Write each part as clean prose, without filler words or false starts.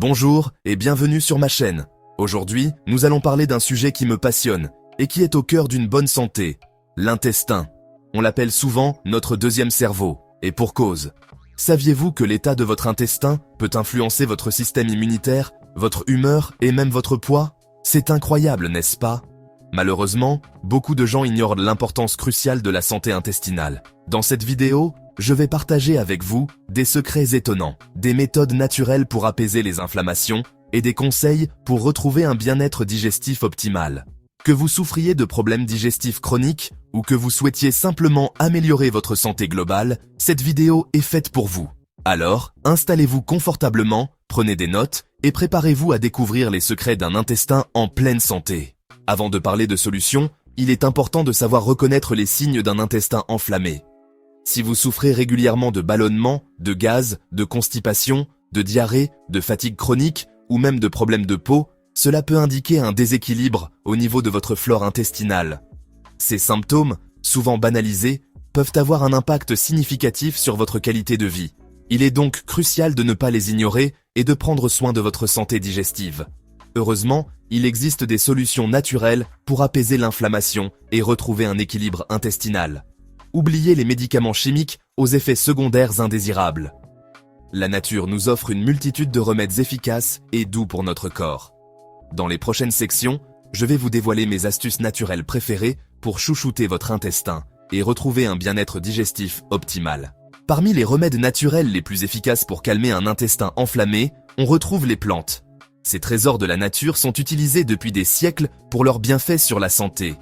Bonjour et bienvenue sur ma chaîne. Aujourd'hui, nous allons parler d'un sujet qui me passionne et qui est au cœur d'une bonne santé, l'intestin. On l'appelle souvent notre deuxième cerveau, et pour cause. Saviez-vous que l'état de votre intestin peut influencer votre système immunitaire, votre humeur et même votre poids? C'est incroyable, n'est-ce pas? Malheureusement, beaucoup de gens ignorent l'importance cruciale de la santé intestinale. Dans cette vidéo, je vais partager avec vous des secrets étonnants, des méthodes naturelles pour apaiser les inflammations et des conseils pour retrouver un bien-être digestif optimal. Que vous souffriez de problèmes digestifs chroniques ou que vous souhaitiez simplement améliorer votre santé globale, cette vidéo est faite pour vous. Alors, installez-vous confortablement, prenez des notes et préparez-vous à découvrir les secrets d'un intestin en pleine santé. Avant de parler de solutions, il est important de savoir reconnaître les signes d'un intestin enflammé. Si vous souffrez régulièrement de ballonnements, de gaz, de constipation, de diarrhée, de fatigue chronique ou même de problèmes de peau, cela peut indiquer un déséquilibre au niveau de votre flore intestinale. Ces symptômes, souvent banalisés, peuvent avoir un impact significatif sur votre qualité de vie. Il est donc crucial de ne pas les ignorer et de prendre soin de votre santé digestive. Heureusement, il existe des solutions naturelles pour apaiser l'inflammation et retrouver un équilibre intestinal. Oubliez les médicaments chimiques aux effets secondaires indésirables. La nature nous offre une multitude de remèdes efficaces et doux pour notre corps. Dans les prochaines sections, je vais vous dévoiler mes astuces naturelles préférées pour chouchouter votre intestin et retrouver un bien-être digestif optimal. Parmi les remèdes naturels les plus efficaces pour calmer un intestin enflammé, on retrouve les plantes. Ces trésors de la nature sont utilisés depuis des siècles pour leurs bienfaits sur la santé.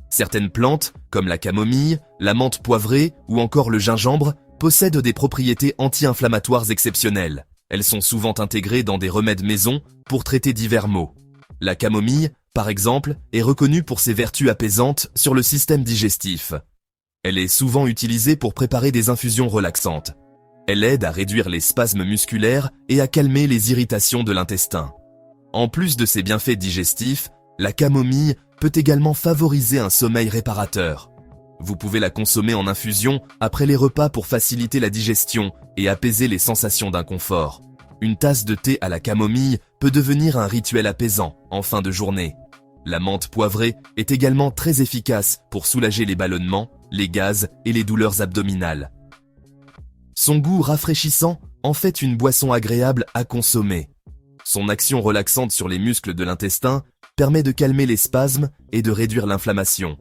Certaines plantes, comme la camomille, la menthe poivrée ou encore le gingembre, possèdent des propriétés anti-inflammatoires exceptionnelles. Elles sont souvent intégrées dans des remèdes maison pour traiter divers maux. La camomille, par exemple, est reconnue pour ses vertus apaisantes sur le système digestif. Elle est souvent utilisée pour préparer des infusions relaxantes. Elle aide à réduire les spasmes musculaires et à calmer les irritations de l'intestin. En plus de ses bienfaits digestifs, la camomille peut également favoriser un sommeil réparateur. Vous pouvez la consommer en infusion après les repas pour faciliter la digestion et apaiser les sensations d'inconfort. Une tasse de thé à la camomille peut devenir un rituel apaisant en fin de journée. La menthe poivrée est également très efficace pour soulager les ballonnements, les gaz et les douleurs abdominales. Son goût rafraîchissant en fait une boisson agréable à consommer. Son action relaxante sur les muscles de l'intestin permet de calmer les spasmes et de réduire l'inflammation.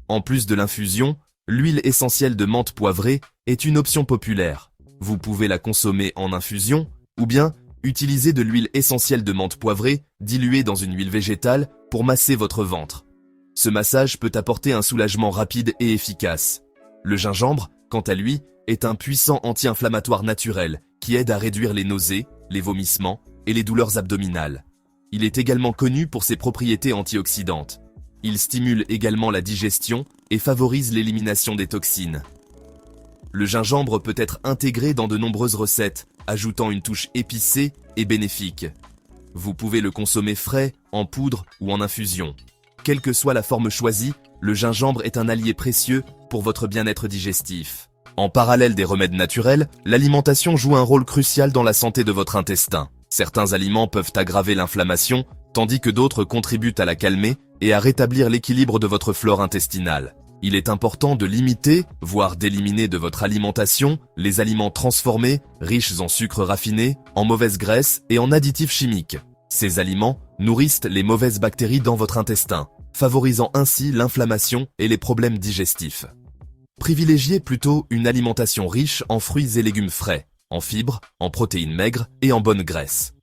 En plus de l'infusion, l'huile essentielle de menthe poivrée est une option populaire. Vous pouvez la consommer en infusion ou bien utiliser de l'huile essentielle de menthe poivrée diluée dans une huile végétale pour masser votre ventre. Ce massage peut apporter un soulagement rapide et efficace. Le gingembre, quant à lui, est un puissant anti-inflammatoire naturel qui aide à réduire les nausées, les vomissements et les douleurs abdominales. Il est également connu pour ses propriétés antioxydantes. Il stimule également la digestion et favorise l'élimination des toxines. Le gingembre peut être intégré dans de nombreuses recettes, ajoutant une touche épicée et bénéfique. Vous pouvez le consommer frais, en poudre ou en infusion. Quelle que soit la forme choisie, le gingembre est un allié précieux pour votre bien-être digestif. En parallèle des remèdes naturels, l'alimentation joue un rôle crucial dans la santé de votre intestin. Certains aliments peuvent aggraver l'inflammation, tandis que d'autres contribuent à la calmer et à rétablir l'équilibre de votre flore intestinale. Il est important de limiter, voire d'éliminer de votre alimentation, les aliments transformés, riches en sucres raffinés, en mauvaises graisses et en additifs chimiques. Ces aliments nourrissent les mauvaises bactéries dans votre intestin, favorisant ainsi l'inflammation et les problèmes digestifs. Privilégiez plutôt une alimentation riche en fruits et légumes frais, en fibres, en protéines maigres et en bonnes graisses.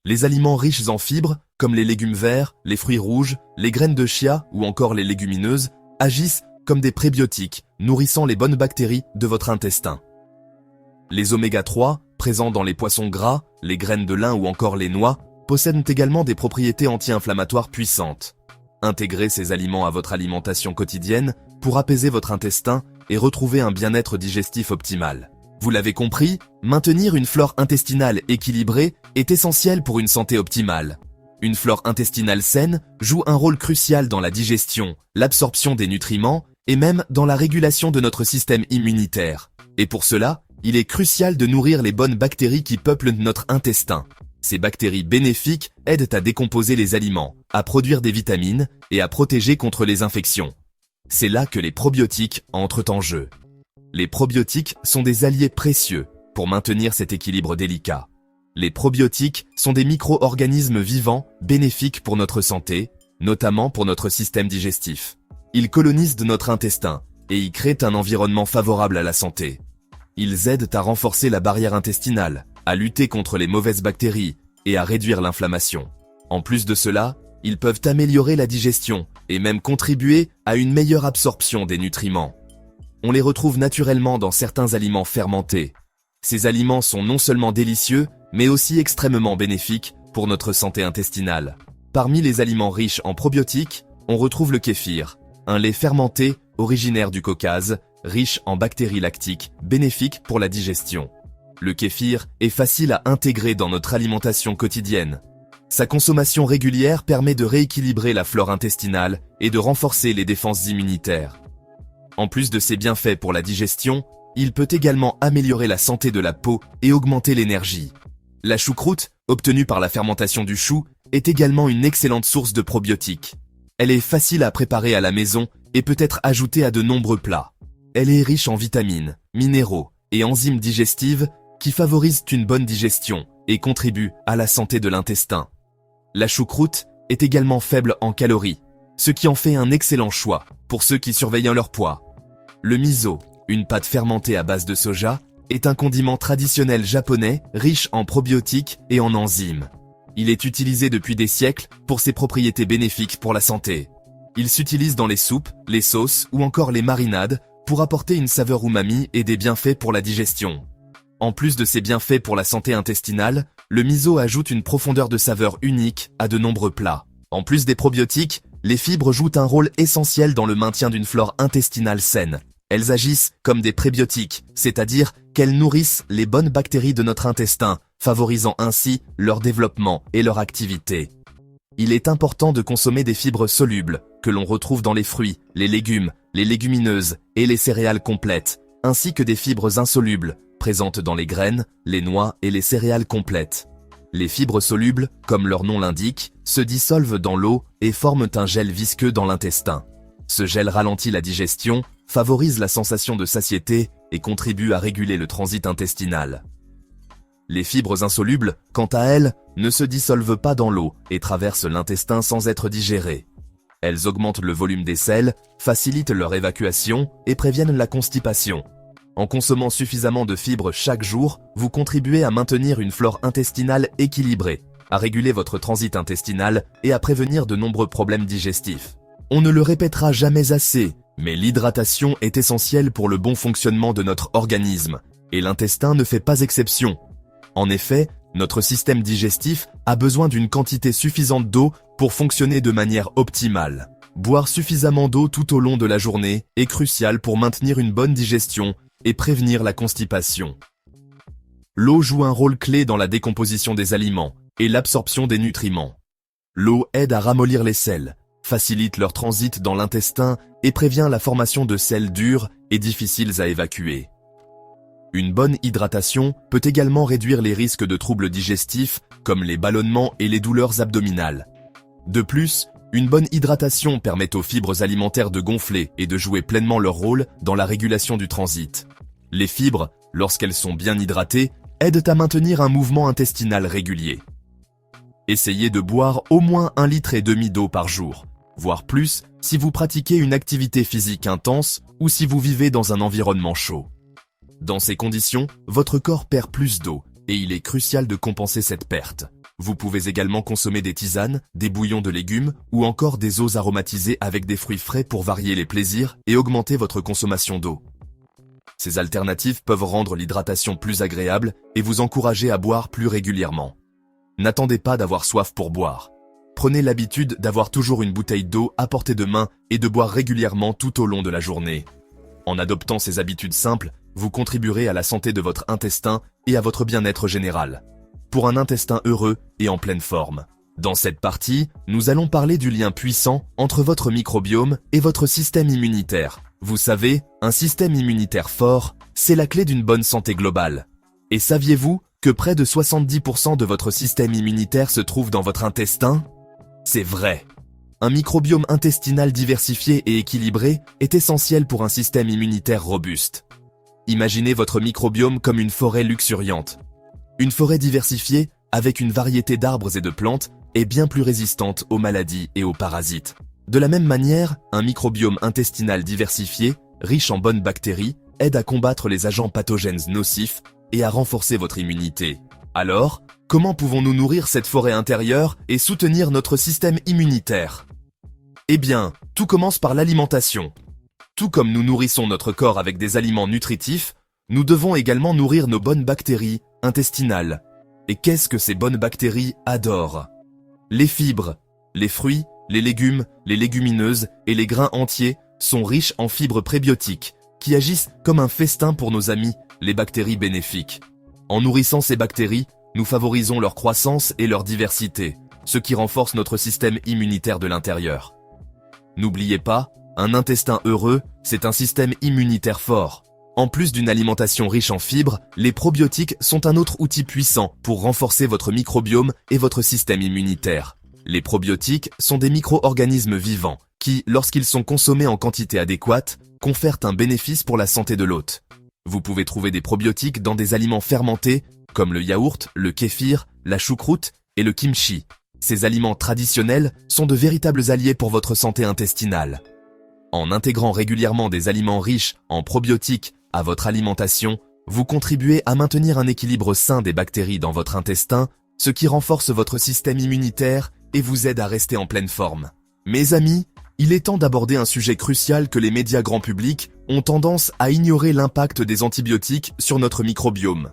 Les aliments riches en fibres, comme les légumes verts, les fruits rouges, les graines de chia ou encore les légumineuses, agissent comme des prébiotiques, nourrissant les bonnes bactéries de votre intestin. Les oméga 3, présents dans les poissons gras, les graines de lin ou encore les noix, possèdent également des propriétés anti-inflammatoires puissantes. Intégrez ces aliments à votre alimentation quotidienne pour apaiser votre intestin et retrouver un bien-être digestif optimal. Vous l'avez compris, maintenir une flore intestinale équilibrée est essentiel pour une santé optimale. Une flore intestinale saine joue un rôle crucial dans la digestion, l'absorption des nutriments et même dans la régulation de notre système immunitaire. Et pour cela, il est crucial de nourrir les bonnes bactéries qui peuplent notre intestin. Ces bactéries bénéfiques aident à décomposer les aliments, à produire des vitamines et à protéger contre les infections. C'est là que les probiotiques entrent en jeu. Les probiotiques sont des alliés précieux pour maintenir cet équilibre délicat. Les probiotiques sont des micro-organismes vivants bénéfiques pour notre santé, notamment pour notre système digestif. Ils colonisent notre intestin et y créent un environnement favorable à la santé. Ils aident à renforcer la barrière intestinale, à lutter contre les mauvaises bactéries et à réduire l'inflammation. En plus de cela, ils peuvent améliorer la digestion et même contribuer à une meilleure absorption des nutriments. On les retrouve naturellement dans certains aliments fermentés. Ces aliments sont non seulement délicieux, mais aussi extrêmement bénéfiques pour notre santé intestinale. Parmi les aliments riches en probiotiques, on retrouve le kéfir, un lait fermenté originaire du Caucase, riche en bactéries lactiques, bénéfique pour la digestion. Le kéfir est facile à intégrer dans notre alimentation quotidienne. Sa consommation régulière permet de rééquilibrer la flore intestinale et de renforcer les défenses immunitaires. En plus de ses bienfaits pour la digestion, il peut également améliorer la santé de la peau et augmenter l'énergie. La choucroute, obtenue par la fermentation du chou, est également une excellente source de probiotiques. Elle est facile à préparer à la maison et peut être ajoutée à de nombreux plats. Elle est riche en vitamines, minéraux et enzymes digestives qui favorisent une bonne digestion et contribuent à la santé de l'intestin. La choucroute est également faible en calories, ce qui en fait un excellent choix pour ceux qui surveillent leur poids. Le miso, une pâte fermentée à base de soja, est un condiment traditionnel japonais riche en probiotiques et en enzymes. Il est utilisé depuis des siècles pour ses propriétés bénéfiques pour la santé. Il s'utilise dans les soupes, les sauces ou encore les marinades pour apporter une saveur umami et des bienfaits pour la digestion. En plus de ses bienfaits pour la santé intestinale, le miso ajoute une profondeur de saveur unique à de nombreux plats. En plus des probiotiques, les fibres jouent un rôle essentiel dans le maintien d'une flore intestinale saine. Elles agissent comme des prébiotiques, c'est-à-dire qu'elles nourrissent les bonnes bactéries de notre intestin, favorisant ainsi leur développement et leur activité. Il est important de consommer des fibres solubles, que l'on retrouve dans les fruits, les légumes, les légumineuses et les céréales complètes, ainsi que des fibres insolubles, présentes dans les graines, les noix et les céréales complètes. Les fibres solubles, comme leur nom l'indique, se dissolvent dans l'eau et forment un gel visqueux dans l'intestin. Ce gel ralentit la digestion, favorise la sensation de satiété et contribue à réguler le transit intestinal. Les fibres insolubles, quant à elles, ne se dissolvent pas dans l'eau et traversent l'intestin sans être digérées. Elles augmentent le volume des selles, facilitent leur évacuation et préviennent la constipation. En consommant suffisamment de fibres chaque jour, vous contribuez à maintenir une flore intestinale équilibrée, à réguler votre transit intestinal et à prévenir de nombreux problèmes digestifs. On ne le répétera jamais assez, mais l'hydratation est essentielle pour le bon fonctionnement de notre organisme, et l'intestin ne fait pas exception. En effet, notre système digestif a besoin d'une quantité suffisante d'eau pour fonctionner de manière optimale. Boire suffisamment d'eau tout au long de la journée est crucial pour maintenir une bonne digestion et prévenir la constipation. L'eau joue un rôle clé dans la décomposition des aliments et l'absorption des nutriments. L'eau aide à ramollir les sels, facilite leur transit dans l'intestin et prévient la formation de sels durs et difficiles à évacuer. Une bonne hydratation peut également réduire les risques de troubles digestifs comme les ballonnements et les douleurs abdominales. De plus, une bonne hydratation permet aux fibres alimentaires de gonfler et de jouer pleinement leur rôle dans la régulation du transit. Les fibres, lorsqu'elles sont bien hydratées, aident à maintenir un mouvement intestinal régulier. Essayez de boire au moins 1,5 litre d'eau par jour, voire plus si vous pratiquez une activité physique intense ou si vous vivez dans un environnement chaud. Dans ces conditions, votre corps perd plus d'eau et il est crucial de compenser cette perte. Vous pouvez également consommer des tisanes, des bouillons de légumes ou encore des eaux aromatisées avec des fruits frais pour varier les plaisirs et augmenter votre consommation d'eau. Ces alternatives peuvent rendre l'hydratation plus agréable et vous encourager à boire plus régulièrement. N'attendez pas d'avoir soif pour boire. Prenez l'habitude d'avoir toujours une bouteille d'eau à portée de main et de boire régulièrement tout au long de la journée. En adoptant ces habitudes simples, vous contribuerez à la santé de votre intestin et à votre bien-être général. Pour un intestin heureux et en pleine forme. Dans cette partie, nous allons parler du lien puissant entre votre microbiome et votre système immunitaire. Vous savez, un système immunitaire fort, c'est la clé d'une bonne santé globale. Et saviez-vous que près de 70% de votre système immunitaire se trouve dans votre intestin? C'est vrai. Un microbiome intestinal diversifié et équilibré est essentiel pour un système immunitaire robuste. Imaginez votre microbiome comme une forêt luxuriante. Une forêt diversifiée, avec une variété d'arbres et de plantes, est bien plus résistante aux maladies et aux parasites. De la même manière, un microbiome intestinal diversifié, riche en bonnes bactéries, aide à combattre les agents pathogènes nocifs et à renforcer votre immunité. Alors, comment pouvons-nous nourrir cette forêt intérieure et soutenir notre système immunitaire? Eh bien, tout commence par l'alimentation. Tout comme nous nourrissons notre corps avec des aliments nutritifs, nous devons également nourrir nos bonnes bactéries intestinales. Et qu'est-ce que ces bonnes bactéries adorent? Les fibres, les fruits, les légumes, les légumineuses et les grains entiers sont riches en fibres prébiotiques, qui agissent comme un festin pour nos amis, les bactéries bénéfiques. En nourrissant ces bactéries, nous favorisons leur croissance et leur diversité, ce qui renforce notre système immunitaire de l'intérieur. N'oubliez pas, un intestin heureux, c'est un système immunitaire fort. En plus d'une alimentation riche en fibres, les probiotiques sont un autre outil puissant pour renforcer votre microbiome et votre système immunitaire. Les probiotiques sont des micro-organismes vivants qui, lorsqu'ils sont consommés en quantité adéquate, confèrent un bénéfice pour la santé de l'hôte. Vous pouvez trouver des probiotiques dans des aliments fermentés, comme le yaourt, le kéfir, la choucroute et le kimchi. Ces aliments traditionnels sont de véritables alliés pour votre santé intestinale. En intégrant régulièrement des aliments riches en probiotiques à votre alimentation, vous contribuez à maintenir un équilibre sain des bactéries dans votre intestin, ce qui renforce votre système immunitaire et vous aide à rester en pleine forme. Mes amis, il est temps d'aborder un sujet crucial que les médias grand public ont tendance à ignorer: l'impact des antibiotiques sur notre microbiome.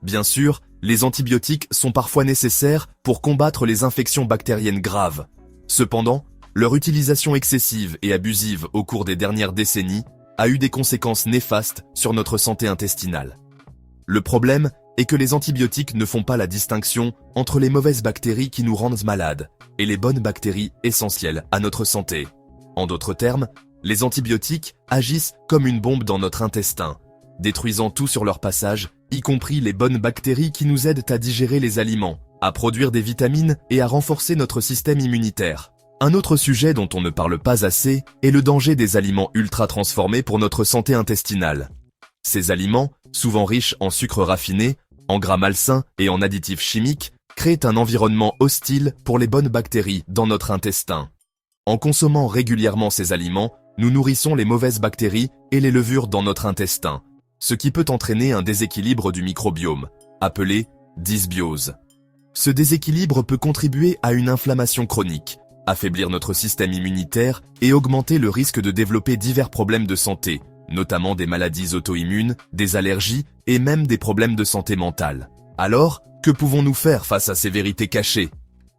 Bien sûr, les antibiotiques sont parfois nécessaires pour combattre les infections bactériennes graves. Cependant, leur utilisation excessive et abusive au cours des dernières décennies a eu des conséquences néfastes sur notre santé intestinale. Le problème est que les antibiotiques ne font pas la distinction entre les mauvaises bactéries qui nous rendent malades et les bonnes bactéries essentielles à notre santé. En d'autres termes, les antibiotiques agissent comme une bombe dans notre intestin, détruisant tout sur leur passage, y compris les bonnes bactéries qui nous aident à digérer les aliments, à produire des vitamines et à renforcer notre système immunitaire. Un autre sujet dont on ne parle pas assez est le danger des aliments ultra transformés pour notre santé intestinale. Ces aliments, souvent riches en sucres raffinés, en gras malsains et en additifs chimiques, créent un environnement hostile pour les bonnes bactéries dans notre intestin. En consommant régulièrement ces aliments, nous nourrissons les mauvaises bactéries et les levures dans notre intestin, ce qui peut entraîner un déséquilibre du microbiome, appelé dysbiose. Ce déséquilibre peut contribuer à une inflammation chronique, affaiblir notre système immunitaire et augmenter le risque de développer divers problèmes de santé, notamment des maladies auto-immunes, des allergies et même des problèmes de santé mentale. Alors, que pouvons-nous faire face à ces vérités cachées?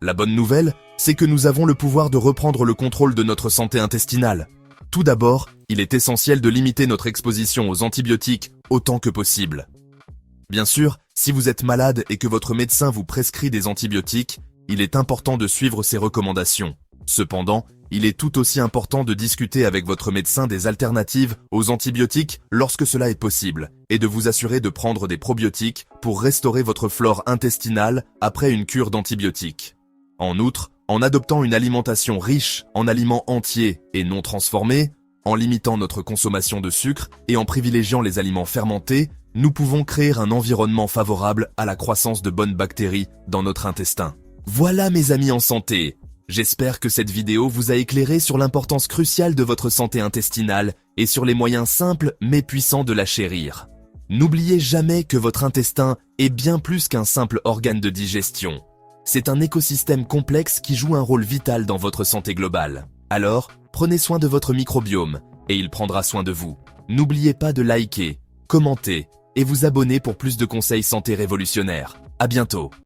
La bonne nouvelle, c'est que nous avons le pouvoir de reprendre le contrôle de notre santé intestinale. Tout d'abord, il est essentiel de limiter notre exposition aux antibiotiques autant que possible. Bien sûr, si vous êtes malade et que votre médecin vous prescrit des antibiotiques, il est important de suivre ses recommandations. Cependant, il est tout aussi important de discuter avec votre médecin des alternatives aux antibiotiques lorsque cela est possible, et de vous assurer de prendre des probiotiques pour restaurer votre flore intestinale après une cure d'antibiotiques. En outre, en adoptant une alimentation riche en aliments entiers et non transformés, en limitant notre consommation de sucre et en privilégiant les aliments fermentés, nous pouvons créer un environnement favorable à la croissance de bonnes bactéries dans notre intestin. Voilà mes amis en santé. J'espère que cette vidéo vous a éclairé sur l'importance cruciale de votre santé intestinale et sur les moyens simples mais puissants de la chérir. N'oubliez jamais que votre intestin est bien plus qu'un simple organe de digestion. C'est un écosystème complexe qui joue un rôle vital dans votre santé globale. Alors, prenez soin de votre microbiome et il prendra soin de vous. N'oubliez pas de liker, commenter et vous abonner pour plus de conseils santé révolutionnaires. À bientôt.